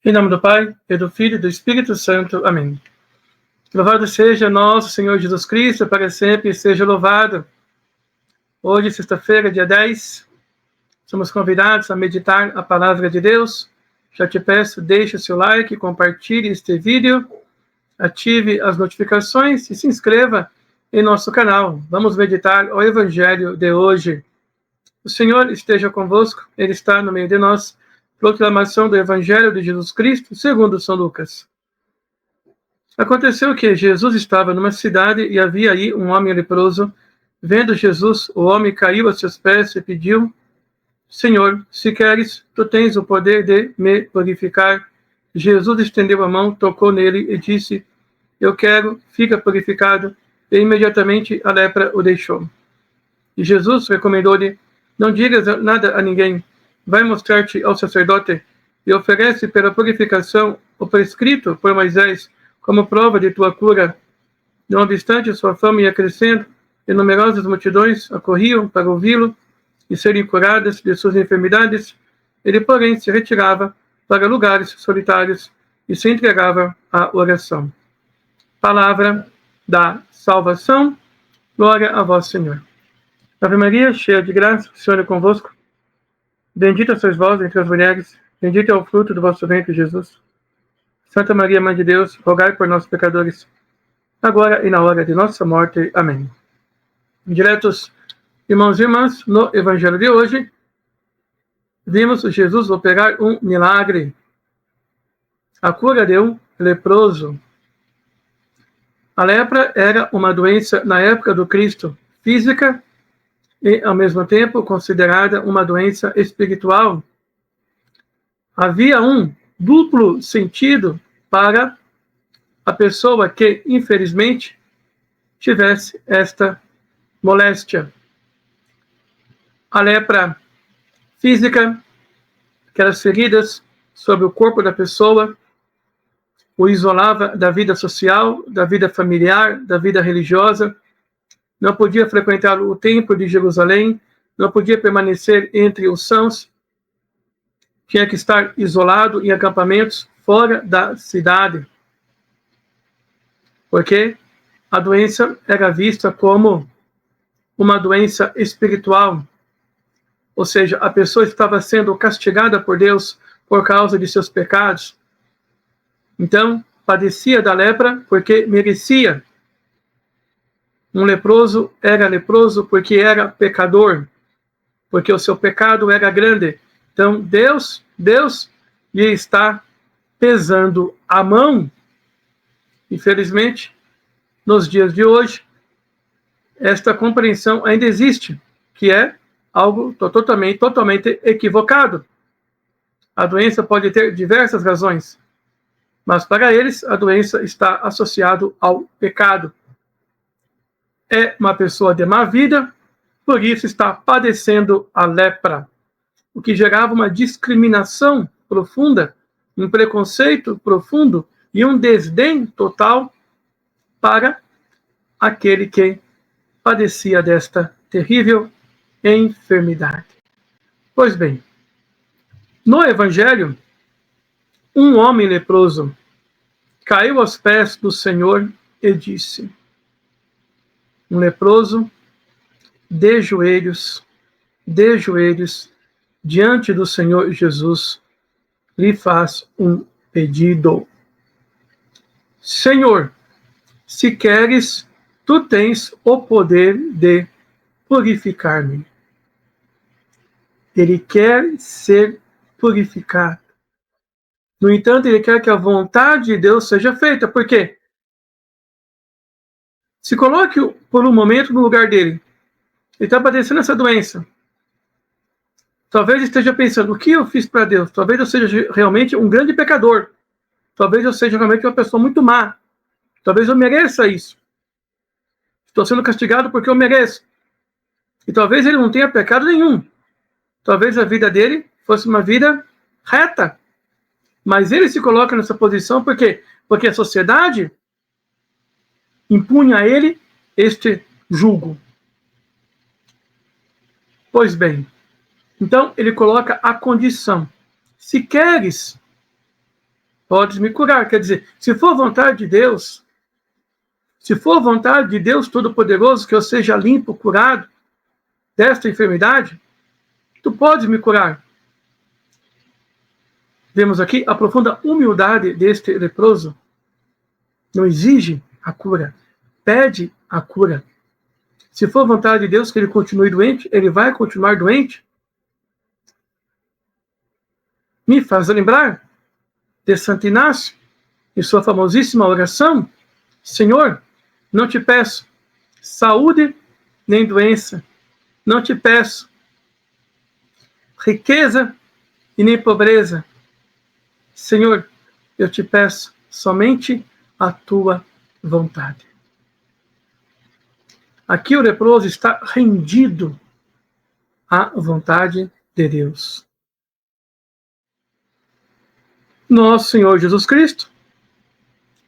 Em nome do Pai, e do Filho e do Espírito Santo. Amém. Louvado seja nosso Senhor Jesus Cristo, para sempre seja louvado. Hoje, sexta-feira, dia 10, somos convidados a meditar a palavra de Deus. Já te peço, deixe o seu like, compartilhe este vídeo, ative as notificações e se inscreva em nosso canal. Vamos meditar o Evangelho de hoje. O Senhor esteja convosco, Ele está no meio de nós. Proclamação do Evangelho de Jesus Cristo, segundo São Lucas. Aconteceu que Jesus estava numa cidade e havia aí um homem leproso. Vendo Jesus, o homem caiu a seus pés e pediu: Senhor, se queres, tu tens o poder de me purificar. Jesus estendeu a mão, tocou nele e disse: Eu quero, fica purificado. E imediatamente a lepra o deixou. E Jesus recomendou-lhe: Não digas nada a ninguém. Vai mostrar-te ao sacerdote e oferece pela purificação o prescrito por Moisés como prova de tua cura. Não obstante, sua fama ia crescendo e numerosas multidões acorriam para ouvi-lo e serem curadas de suas enfermidades. Ele, porém, se retirava para lugares solitários e se entregava à oração. Palavra da salvação. Glória a vós, Senhor. Ave Maria, cheia de graça, o Senhor é convosco. Bendita sois vós entre as mulheres, bendito é o fruto do vosso ventre, Jesus. Santa Maria, Mãe de Deus, rogai por nós, pecadores, agora e na hora de nossa morte. Amém. Diretos, irmãos e irmãs, no Evangelho de hoje, vimos Jesus operar um milagre, a cura de um leproso. A lepra era uma doença, na época do Cristo, física e, ao mesmo tempo, considerada uma doença espiritual. Havia um duplo sentido para a pessoa que, infelizmente, tivesse esta moléstia. A lepra física, aquelas feridas sobre o corpo da pessoa, o isolava da vida social, da vida familiar, da vida religiosa. Não podia frequentar o templo de Jerusalém, não podia permanecer entre os sãos, tinha que estar isolado em acampamentos fora da cidade, porque a doença era vista como uma doença espiritual, ou seja, a pessoa estava sendo castigada por Deus por causa de seus pecados. Então, padecia da lepra porque merecia. Um leproso era leproso porque era pecador, porque o seu pecado era grande. Então, Deus lhe está pesando a mão. Infelizmente, nos dias de hoje, esta compreensão ainda existe, que é algo totalmente equivocado. A doença pode ter diversas razões, mas para eles a doença está associada ao pecado. É uma pessoa de má vida, por isso está padecendo a lepra, o que gerava uma discriminação profunda, um preconceito profundo e um desdém total para aquele que padecia desta terrível enfermidade. Pois bem, no Evangelho, um homem leproso caiu aos pés do Senhor e disse: um leproso de joelhos, diante do Senhor Jesus, lhe faz um pedido: Senhor, se queres, tu tens o poder de purificar-me. Ele quer ser purificado. No entanto, ele quer que a vontade de Deus seja feita. Por quê? Se coloque por um momento no lugar dele. Ele está padecendo essa doença. Talvez esteja pensando: o que eu fiz para Deus? Talvez eu seja realmente um grande pecador. Talvez eu seja realmente uma pessoa muito má. Talvez eu mereça isso. Estou sendo castigado porque eu mereço. E talvez ele não tenha pecado nenhum. Talvez a vida dele fosse uma vida reta. Mas ele se coloca nessa posição por quê? Porque a sociedade impunha a ele este julgo. Pois bem, então ele coloca a condição: se queres, podes me curar. Quer dizer, se for vontade de Deus, se for vontade de Deus Todo-Poderoso que eu seja limpo, curado desta enfermidade, tu podes me curar. Vemos aqui a profunda humildade deste leproso. Não exige a cura, pede a cura. Se for vontade de Deus que ele continue doente, ele vai continuar doente. Me faz lembrar de Santo Inácio, em sua famosíssima oração: Senhor, não te peço saúde nem doença, não te peço riqueza e nem pobreza. Senhor, eu te peço somente a tua vontade. Aqui o leproso está rendido à vontade de Deus. Nosso Senhor Jesus Cristo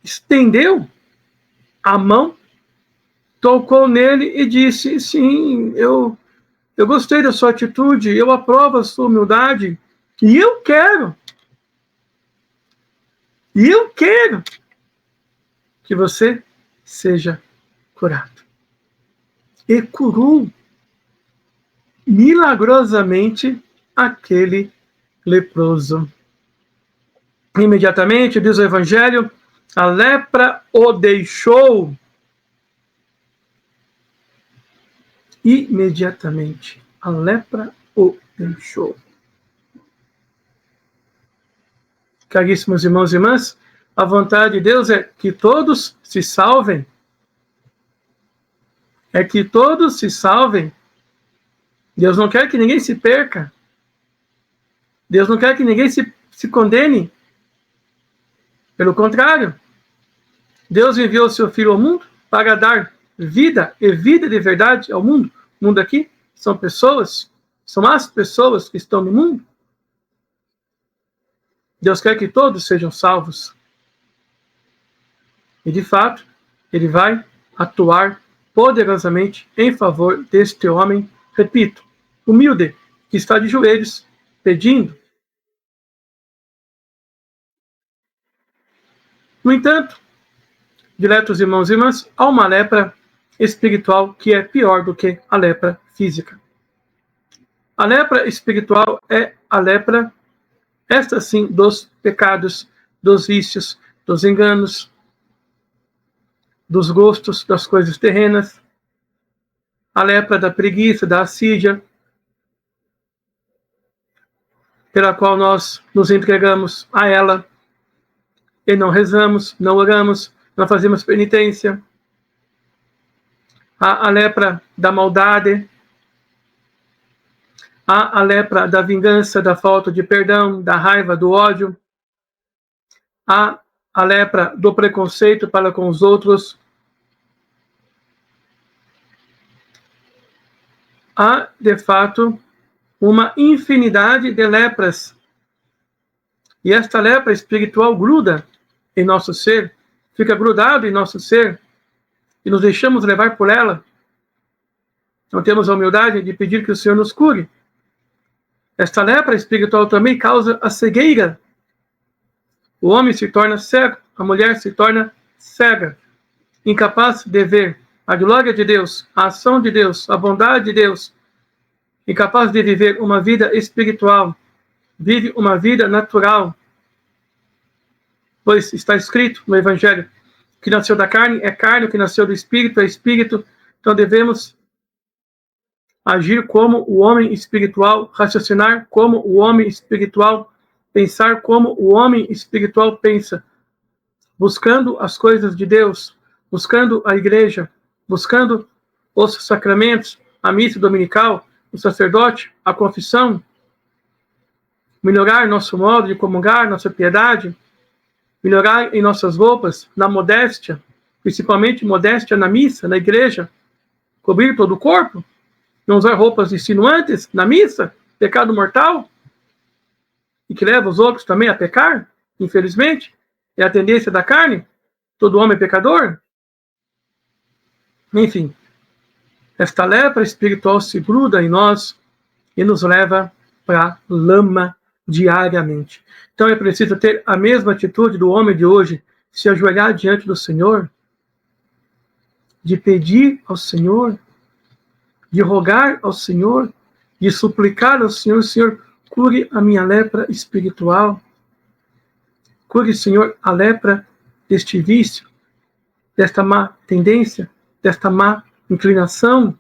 estendeu a mão, tocou nele e disse: sim, eu gostei da sua atitude, eu aprovo a sua humildade, e eu quero que você seja curado. E curou milagrosamente aquele leproso. Imediatamente, diz o Evangelho, a lepra o deixou. Imediatamente, a lepra o deixou. Caríssimos irmãos e irmãs, a vontade de Deus é que todos se salvem. É que todos se salvem. Deus não quer que ninguém se perca. Deus não quer que ninguém se condene. Pelo contrário, Deus enviou o seu Filho ao mundo para dar vida e vida de verdade ao mundo. O mundo aqui são pessoas, são as pessoas que estão no mundo. Deus quer que todos sejam salvos. E, de fato, ele vai atuar poderosamente em favor deste homem, repito, humilde, que está de joelhos, pedindo. No entanto, diletos irmãos e irmãs, há uma lepra espiritual que é pior do que a lepra física. A lepra espiritual é a lepra, esta sim, dos pecados, dos vícios, dos enganos, dos gostos, das coisas terrenas. A lepra da preguiça, da assídia, pela qual nós nos entregamos a ela e não rezamos, não oramos, não fazemos penitência. Há a lepra da maldade, há a lepra da vingança, da falta de perdão, da raiva, do ódio. Há a lepra do preconceito para com os outros. Há, de fato, uma infinidade de lepras. E esta lepra espiritual gruda em nosso ser, fica grudado em nosso ser, e nos deixamos levar por ela. Não temos a humildade de pedir que o Senhor nos cure. Esta lepra espiritual também causa a cegueira. O homem se torna cego, a mulher se torna cega, incapaz de ver a glória de Deus, a ação de Deus, a bondade de Deus, incapaz de viver uma vida espiritual, vive uma vida natural. Pois está escrito no Evangelho, que nasceu da carne é carne, o que nasceu do espírito é espírito. Então devemos agir como o homem espiritual, raciocinar como o homem espiritual, pensar como o homem espiritual pensa, buscando as coisas de Deus, buscando a igreja, buscando os sacramentos, a missa dominical, o sacerdote, a confissão, melhorar nosso modo de comungar, nossa piedade, melhorar em nossas roupas, na modéstia, principalmente modéstia na missa, na igreja, cobrir todo o corpo, não usar roupas insinuantes na missa, pecado mortal, e que leva os outros também a pecar, infelizmente, é a tendência da carne, todo homem é pecador. Enfim, esta lepra espiritual se gruda em nós e nos leva para a lama diariamente. Então é preciso ter a mesma atitude do homem de hoje, se ajoelhar diante do Senhor, de pedir ao Senhor, de rogar ao Senhor, de suplicar ao Senhor: Senhor, cure a minha lepra espiritual, cure, Senhor, a lepra deste vício, desta má tendência, desta má inclinação.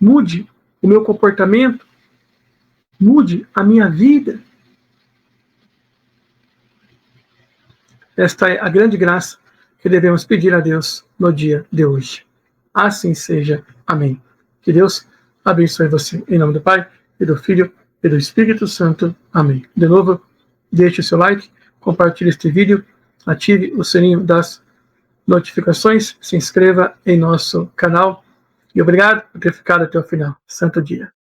Mude o meu comportamento, mude a minha vida. Esta é a grande graça que devemos pedir a Deus no dia de hoje. Assim seja. Amém. Que Deus abençoe você. Em nome do Pai, e do Filho, e do Espírito Santo. Amém. De novo, deixe o seu like, compartilhe este vídeo, ative o sininho das notificações, se inscreva em nosso canal. E obrigado por ter ficado até o final. Santo dia.